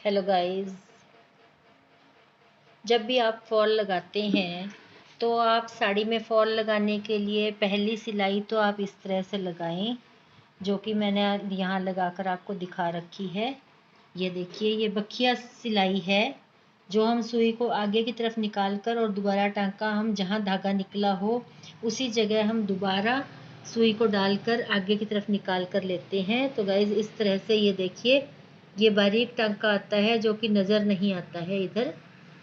Hello guys. जब भी आप फॉल लगाते हैं तो आप साड़ी में फॉल लगाने के लिए पहली सिलाई तो आप इस तरह से लगाएं, जो कि मैंने यहाँ लगाकर आपको दिखा रखी है। ये देखिए, ये बखिया सिलाई है जो हम सुई को आगे की तरफ निकाल कर और दोबारा टांका हम जहाँ धागा निकला हो उसी जगह हम दोबारा सुई को डालकर आगे की तरफ निकाल कर लेते हैं। तो गाइस इस तरह से ये देखिए, ये बारीक टांका आता है जो कि नज़र नहीं आता है, इधर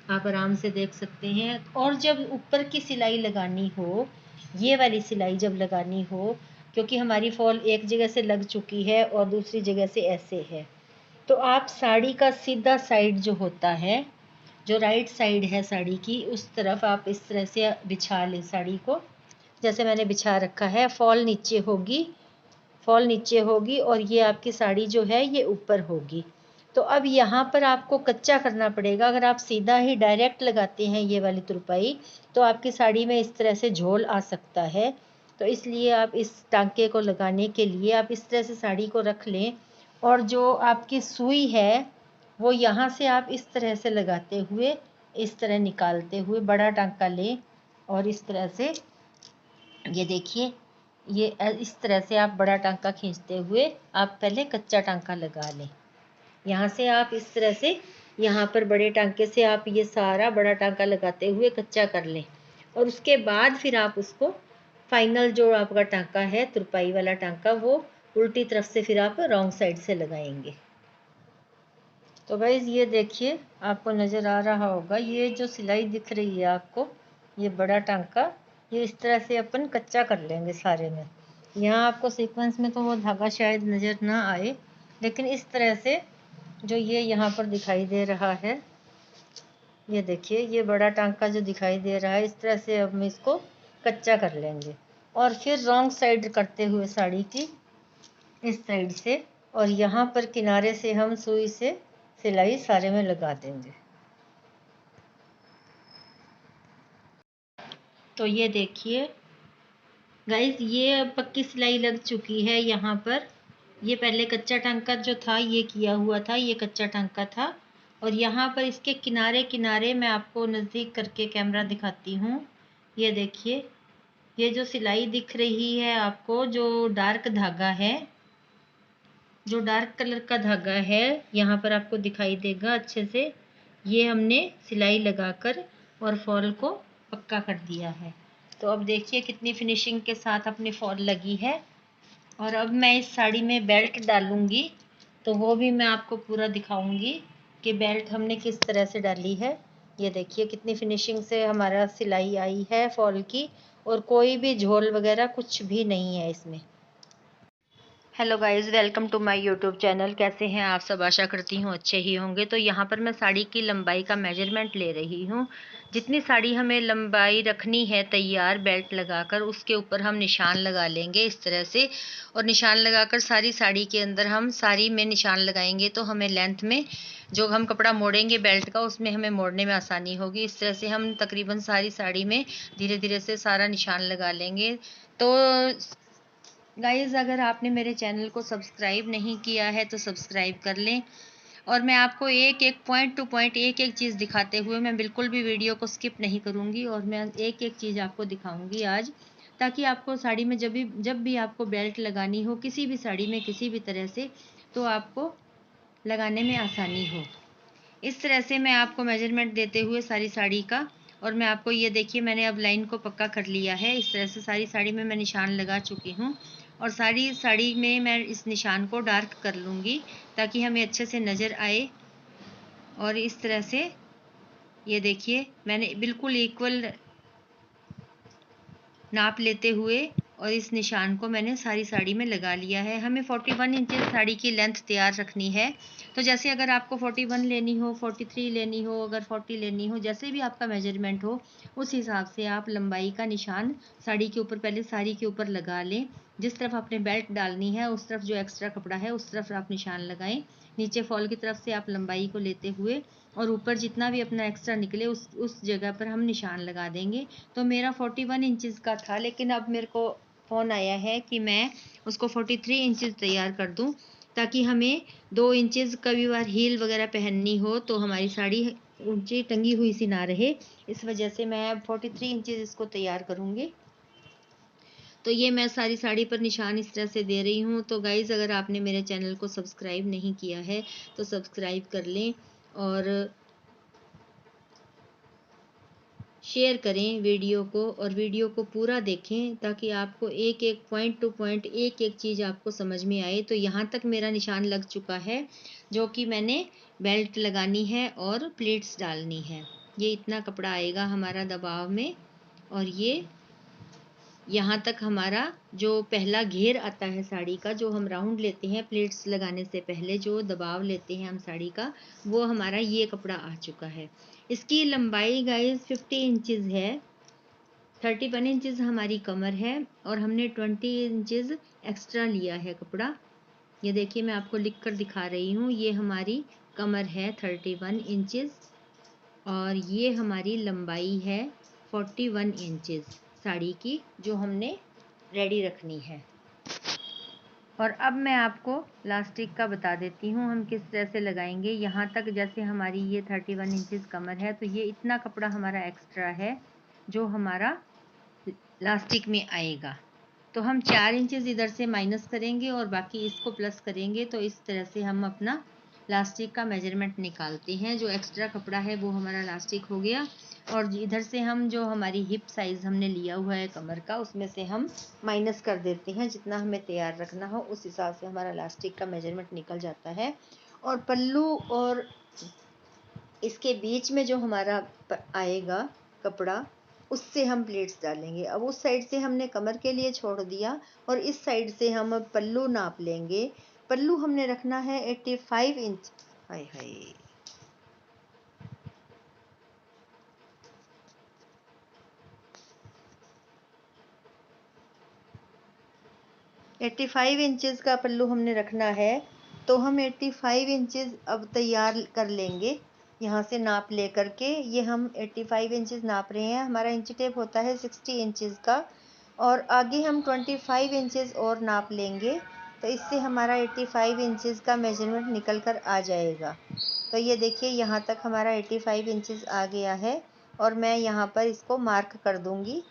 आप आराम से देख सकते हैं। और जब ऊपर की सिलाई लगानी हो, ये वाली सिलाई जब लगानी हो, क्योंकि हमारी फॉल एक जगह से लग चुकी है और दूसरी जगह से ऐसे है, तो आप साड़ी का सीधा साइड जो होता है, जो राइट साइड है साड़ी की, उस तरफ आप इस तरह से बिछा लें साड़ी को। जैसे मैंने बिछा रखा है, फॉल नीचे होगी और ये आपकी साड़ी जो है ये ऊपर होगी। तो अब यहाँ पर आपको कच्चा करना पड़ेगा। अगर आप सीधा ही डायरेक्ट लगाते हैं ये वाली तुरपाई, तो आपकी साड़ी में इस तरह से झोल आ सकता है। तो इसलिए आप इस टांके को लगाने के लिए आप इस तरह से साड़ी को रख लें, और जो आपकी सुई है वो यहाँ से आप इस तरह से लगाते हुए, इस तरह निकालते हुए बड़ा टांका लें। और इस तरह से ये देखिए, ये इस तरह से आप बड़ा टांका खींचते हुए आप पहले कच्चा टांका लगा लें। यहाँ से आप इस तरह से, यहाँ पर बड़े टांके से आप ये सारा बड़ा टांका लगाते हुए कच्चा कर लें, और उसके बाद फिर आप उसको फाइनल जो आपका टांका है, तुरपाई वाला टांका, वो उल्टी तरफ से फिर आप रॉन्ग साइड से लगाएंगे। तो गाइज ये देखिए, आपको नज़र आ रहा होगा, ये जो सिलाई दिख रही है आपको, ये बड़ा टांका, ये इस तरह से अपन कच्चा कर लेंगे सारे में। यहाँ आपको सीक्वेंस में तो वो धागा शायद नज़र ना आए, लेकिन इस तरह से जो ये यहाँ पर दिखाई दे रहा है, ये देखिए, ये बड़ा टांका जो दिखाई दे रहा है, इस तरह से अब हम इसको कच्चा कर लेंगे। और फिर रॉन्ग साइड करते हुए साड़ी की इस साइड से, और यहाँ पर किनारे से हम सुई से सिलाई सारे में लगा देंगे। तो ये देखिए गाइस, ये पक्की सिलाई लग चुकी है यहाँ पर। ये पहले कच्चा टांका जो था ये किया हुआ था, ये कच्चा टांका था। और यहाँ पर इसके किनारे किनारे मैं आपको नज़दीक करके कैमरा दिखाती हूँ। ये देखिए, ये जो सिलाई दिख रही है आपको, जो डार्क धागा है, जो डार्क कलर का धागा है, यहाँ पर आपको दिखाई देगा अच्छे से। ये हमने सिलाई लगाकर और फॉल को पक्का कर दिया है। तो अब देखिए कितनी फिनिशिंग के साथ अपनी फॉल लगी है। और अब मैं इस साड़ी में बेल्ट डालूंगी, तो वो भी मैं आपको पूरा दिखाऊंगी कि बेल्ट हमने किस तरह से डाली है। ये देखिए कितनी फिनिशिंग से हमारा सिलाई आई है फॉल की, और कोई भी झोल वगैरह कुछ भी नहीं है इसमें। Hello guys, welcome to my YouTube channel. कैसे हैं आप सब? आशा करती हूँ अच्छे ही होंगे। तो यहाँ पर मैं साड़ी की लंबाई का मेजरमेंट ले रही हूँ। जितनी साड़ी हमें लंबाई रखनी है तैयार बेल्ट लगाकर, उसके ऊपर हम निशान लगा लेंगे इस तरह से। और निशान लगाकर सारी साड़ी के अंदर हम साड़ी में निशान लगाएंगे, तो हमें लेंथ में जो हम कपड़ा मोड़ेंगे बेल्ट का, उसमें हमें मोड़ने में आसानी होगी। इस तरह से हम तकरीबन सारी साड़ी में धीरे धीरे से सारा निशान लगा लेंगे। तो गाइज़, अगर आपने मेरे चैनल को सब्सक्राइब नहीं किया है तो सब्सक्राइब कर लें। और मैं आपको एक एक पॉइंट टू पॉइंट एक एक चीज़ दिखाते हुए, मैं बिल्कुल भी वीडियो को स्किप नहीं करूँगी, और मैं एक एक चीज़ आपको दिखाऊँगी आज, ताकि आपको साड़ी में जब भी आपको बेल्ट लगानी हो, किसी भी साड़ी में किसी भी तरह से, तो आपको लगाने में आसानी हो। इस तरह से मैं आपको मेजरमेंट देते हुए सारी साड़ी का, और मैं आपको ये देखिए, मैंने अब लाइन को पक्का कर लिया है। इस तरह से सारी साड़ी में मैं निशान लगा चुकी हूँ, और सारी साड़ी में मैं इस निशान को डार्क कर लूँगी ताकि हमें अच्छे से नज़र आए। और इस तरह से ये देखिए, मैंने बिल्कुल इक्वल नाप लेते हुए और इस निशान को मैंने सारी साड़ी में लगा लिया है। हमें 41 इंचेस साड़ी की लेंथ तैयार रखनी है। तो जैसे अगर आपको 41 लेनी हो, 43 लेनी हो, अगर 40 लेनी हो, जैसे भी आपका मेजरमेंट हो, उस हिसाब से आप लंबाई का निशान साड़ी के ऊपर, पहले साड़ी के ऊपर लगा लें। जिस तरफ आपने बेल्ट डालनी है उस तरफ जो एक्स्ट्रा कपड़ा है उस तरफ आप निशान लगाएं। नीचे फॉल की तरफ से आप लंबाई को लेते हुए, और ऊपर जितना भी अपना एक्स्ट्रा निकले उस जगह पर हम निशान लगा देंगे। तो मेरा 41 इंचज़ का था, लेकिन अब मेरे को फ़ोन आया है कि मैं उसको 43 इंचज़ तैयार कर दूं। ताकि हमें 2 इंचेस कभी बार हील वगैरह पहननी हो तो हमारी साड़ी ऊंची टंगी हुई सी ना रहे। इस वजह से मैं 43 इंचेस इसको तैयार करूँगी। तो ये मैं सारी साड़ी पर निशान इस तरह से दे रही हूँ। तो गाइज़, अगर आपने मेरे चैनल को सब्सक्राइब नहीं किया है तो सब्सक्राइब कर लें और शेयर करें वीडियो को, और वीडियो को पूरा देखें ताकि आपको एक एक पॉइंट टू पॉइंट एक एक चीज़ आपको समझ में आए। तो यहाँ तक मेरा निशान लग चुका है, जो कि मैंने बेल्ट लगानी है और प्लेट्स डालनी है। ये इतना कपड़ा आएगा हमारा दबाव में, और ये यहाँ तक हमारा जो पहला घेर आता है साड़ी का, जो हम राउंड लेते हैं प्लेट्स लगाने से पहले, जो दबाव लेते हैं हम साड़ी का, वो हमारा ये कपड़ा आ चुका है। इसकी लंबाई गाइस 50 इंचेस है। 31 इंचेस हमारी कमर है और हमने 20 इंचेस एक्स्ट्रा लिया है कपड़ा। ये देखिए, मैं आपको लिख कर दिखा रही हूँ। ये हमारी कमर है 31 इंचेस और ये हमारी लंबाई है 41 इंचेस साड़ी की, जो हमने रेडी रखनी है। और अब मैं आपको लास्टिक का बता देती हूँ हम किस तरह से लगाएंगे। यहाँ तक जैसे हमारी ये 31 इंचेस कमर है, तो ये इतना कपड़ा हमारा एक्स्ट्रा है जो हमारा लास्टिक में आएगा। तो हम 4 इंचेस इधर से माइनस करेंगे और बाकी इसको प्लस करेंगे। तो इस तरह से हम अपना लास्टिक का मेजरमेंट निकालते हैं। जो एक्स्ट्रा कपड़ा है वो हमारा लास्टिक हो गया, और इधर से हम जो हमारी हिप साइज़ हमने लिया हुआ है कमर का, उसमें से हम माइनस कर देते हैं। जितना हमें तैयार रखना हो उस हिसाब से हमारा लास्टिक का मेजरमेंट निकल जाता है। और पल्लू और इसके बीच में जो हमारा आएगा कपड़ा, उससे हम प्लेट्स डालेंगे। अब उस साइड से हमने कमर के लिए छोड़ दिया और इस साइड से हम अब पल्लू नाप लेंगे। पल्लू हमने रखना है 85 इंच। हाय हाय, 85 इंचेस का पल्लू हमने रखना है। तो हम 85 इंचेस अब तैयार कर लेंगे। यहाँ से नाप ले करके ये हम 85 इंचेस नाप रहे हैं। हमारा इंच टेप होता है 60 इंचेस का, और आगे हम 25 इंचेस और नाप लेंगे। तो इससे हमारा 85 इंचेस का मेजरमेंट निकल कर आ जाएगा। तो ये देखिए, यहाँ तक हमारा 85 इंचेस आ गया है और मैं यहाँ पर इसको मार्क कर दूँगी।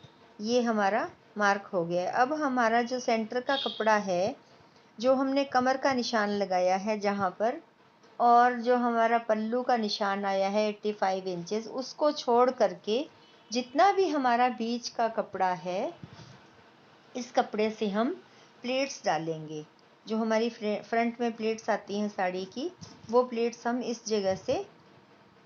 ये हमारा मार्क हो गया है। अब हमारा जो सेंटर का कपड़ा है, जो हमने कमर का निशान लगाया है जहाँ पर, और जो हमारा पल्लू का निशान आया है 85 इंचेस, उसको छोड़ करके जितना भी हमारा बीच का कपड़ा है, इस कपड़े से हम प्लेट्स डालेंगे। जो हमारी फ्रंट में प्लेट्स आती हैं साड़ी की, वो प्लेट्स हम इस जगह से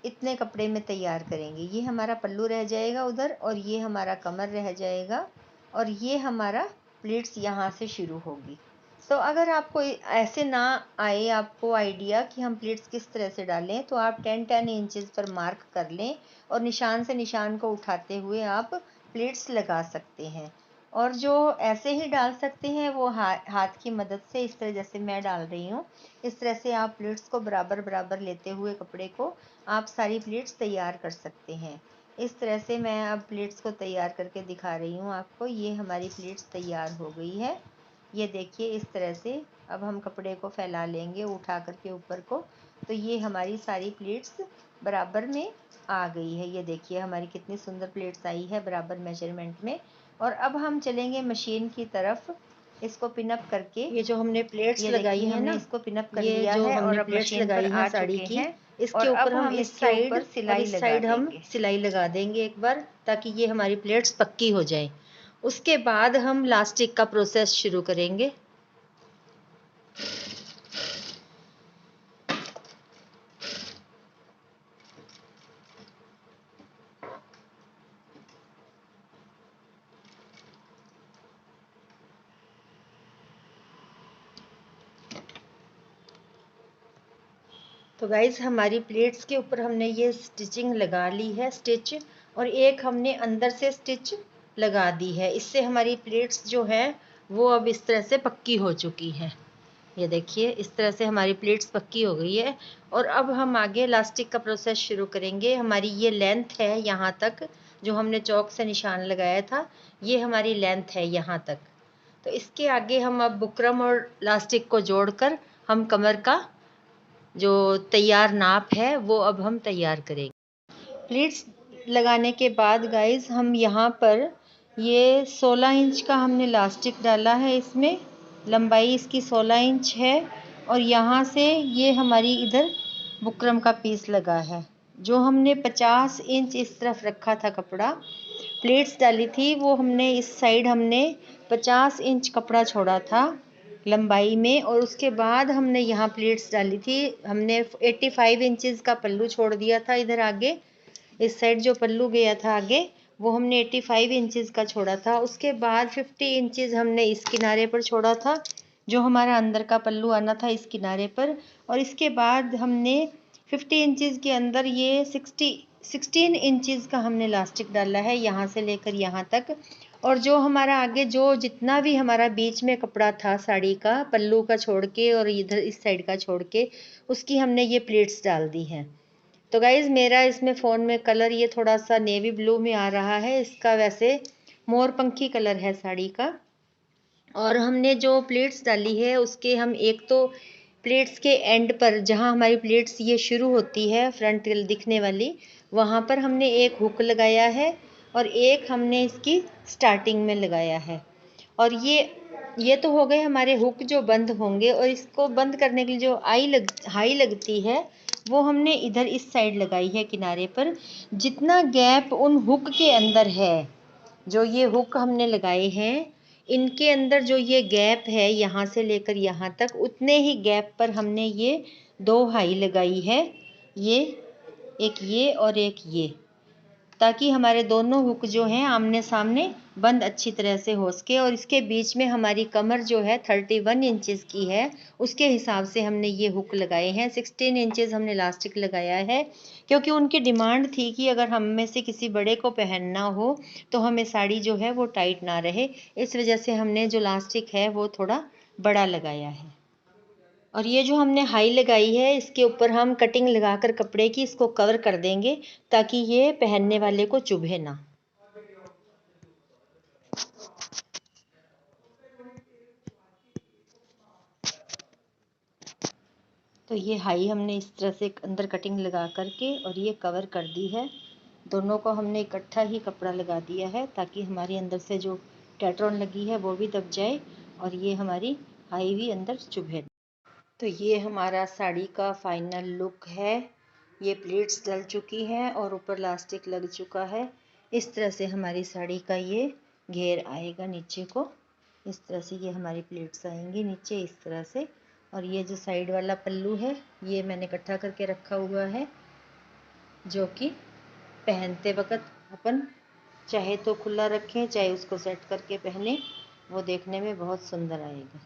इतने कपड़े में तैयार करेंगे। ये हमारा पल्लू रह जाएगा उधर, और ये हमारा कमर रह जाएगा, और ये हमारा प्लेट्स यहाँ से शुरू होगी। तो अगर आपको ऐसे ना आए आपको आइडिया कि हम प्लेट्स किस तरह से डालें, तो आप 10 इंचेस पर मार्क कर लें और निशान से निशान को उठाते हुए आप प्लेट्स लगा सकते हैं। और जो ऐसे ही डाल सकते हैं वो हाथ की मदद से, इस तरह जैसे मैं डाल रही हूँ, इस तरह से आप प्लेट्स को बराबर बराबर लेते हुए कपड़े को आप सारी प्लेट्स तैयार कर सकते हैं। इस तरह से मैं अब प्लेट्स को तैयार करके दिखा रही हूँ आपको। ये हमारी प्लेट्स तैयार हो गई है। ये देखिए, इस तरह से अब हम कपड़े को फैला लेंगे उठा करके ऊपर को। तो ये हमारी सारी प्लेट्स बराबर में आ गई है। ये देखिए हमारी कितनी सुंदर प्लेट्स आई है बराबर मेजरमेंट में। और अब हम चलेंगे मशीन की तरफ, इसको पिनअप करके। ये जो हमने प्लेट्स लगाई है ना, इसको पिनअप कर लिया है और अब प्लेट्स लगाई है साड़ी की, इसके ऊपर हम इस साइड हम सिलाई लगा देंगे एक बार, ताकि ये हमारी प्लेट्स पक्की हो जाए। उसके बाद हम लास्टिक का प्रोसेस शुरू करेंगे। तो गाइज, हमारी प्लेट्स के ऊपर हमने ये स्टिचिंग लगा ली है, स्टिच, और एक हमने अंदर से स्टिच लगा दी है। इससे हमारी प्लेट्स जो है वो अब इस तरह से पक्की हो चुकी हैं। ये देखिए, इस तरह से हमारी प्लेट्स पक्की हो गई है। और अब हम आगे लास्टिक का प्रोसेस शुरू करेंगे। हमारी ये लेंथ है यहाँ तक, जो हमने चौक से निशान लगाया था, ये हमारी लेंथ है यहाँ तक। तो इसके आगे हम अब बुकरम और लास्टिक को जोड़कर हम कमर का जो तैयार नाप है वो अब हम तैयार करेंगे। प्लीट्स लगाने के बाद गाइस हम यहाँ पर ये 16 इंच का हमने लास्टिक डाला है, इसमें लंबाई इसकी 16 इंच है और यहाँ से ये हमारी इधर बुकरम का पीस लगा है। जो हमने 50 इंच इस तरफ रखा था कपड़ा, प्लेट्स डाली थी, वो हमने इस साइड हमने 50 इंच कपड़ा छोड़ा था लंबाई में और उसके बाद हमने यहाँ प्लेट्स डाली थी। हमने 85 इंचज़ का पल्लू छोड़ दिया था इधर आगे, इस साइड जो पल्लू गया था आगे वो हमने 85 इंचज़ का छोड़ा था। उसके बाद 50 इंचज़ हमने इस किनारे पर छोड़ा था, जो हमारा अंदर का पल्लू आना था इस किनारे पर। और इसके बाद हमने 50 इंचज़ के अंदर ये 16 इंचज़ का हमने लास्टिक डाला है, यहाँ से लेकर यहाँ तक। और जो हमारा आगे जो जितना भी हमारा बीच में कपड़ा था साड़ी का, पल्लू का छोड़ के और इधर इस साइड का छोड़ के, उसकी हमने ये प्लेट्स डाल दी हैं। तो गाइज़ मेरा इसमें फ़ोन में कलर ये थोड़ा सा नेवी ब्लू में आ रहा है, इसका वैसे मोरपंखी कलर है साड़ी का। और हमने जो प्लेट्स डाली है उसके हम एक तो प्लेट्स के एंड पर, जहाँ हमारी प्लेट्स ये शुरू होती है फ्रंट दिखने वाली, वहाँ पर हमने एक हुक लगाया है और एक हमने इसकी स्टार्टिंग में लगाया है। और ये तो हो गए हमारे हुक जो बंद होंगे। और इसको बंद करने के लिए जो हाई लगती है वो हमने इधर इस साइड लगाई है किनारे पर। जितना गैप उन हुक के अंदर है, जो ये हुक हमने लगाए हैं इनके अंदर जो ये गैप है यहाँ से लेकर यहाँ तक, उतने ही गैप पर हमने ये 2 हाई लगाई है, ये और एक ये, ताकि हमारे दोनों हुक जो हैं आमने सामने बंद अच्छी तरह से हो सके। और इसके बीच में हमारी कमर जो है 31 इंचज़ की है, उसके हिसाब से हमने ये हुक लगाए हैं। 16 इंचज़ हमने लास्टिक लगाया है, क्योंकि उनकी डिमांड थी कि अगर हम में से किसी बड़े को पहनना हो तो हमें साड़ी जो है वो टाइट ना रहे, इस वजह से हमने जो लास्टिक है वो थोड़ा बड़ा लगाया है। और ये जो हमने हाई लगाई है इसके ऊपर हम कटिंग लगाकर कपड़े की इसको कवर कर देंगे, ताकि ये पहनने वाले को चुभे ना। तो ये हाई हमने इस तरह से अंदर कटिंग लगा करके और ये कवर कर दी है। दोनों को हमने इकट्ठा ही कपड़ा लगा दिया है, ताकि हमारी अंदर से जो कैटरॉन लगी है वो भी दब जाए और ये हमारी हाई भी अंदर चुभे। तो ये हमारा साड़ी का फाइनल लुक है। ये प्लेट्स डल चुकी हैं और ऊपर लास्टिक लग चुका है। इस तरह से हमारी साड़ी का ये घेर आएगा नीचे को, इस तरह से ये हमारी प्लेट्स आएंगी नीचे इस तरह से। और ये जो साइड वाला पल्लू है ये मैंने इकट्ठा करके रखा हुआ है, जो कि पहनते वक्त अपन चाहे तो खुला रखें चाहे उसको सेट करके पहने, वो देखने में बहुत सुंदर आएगा।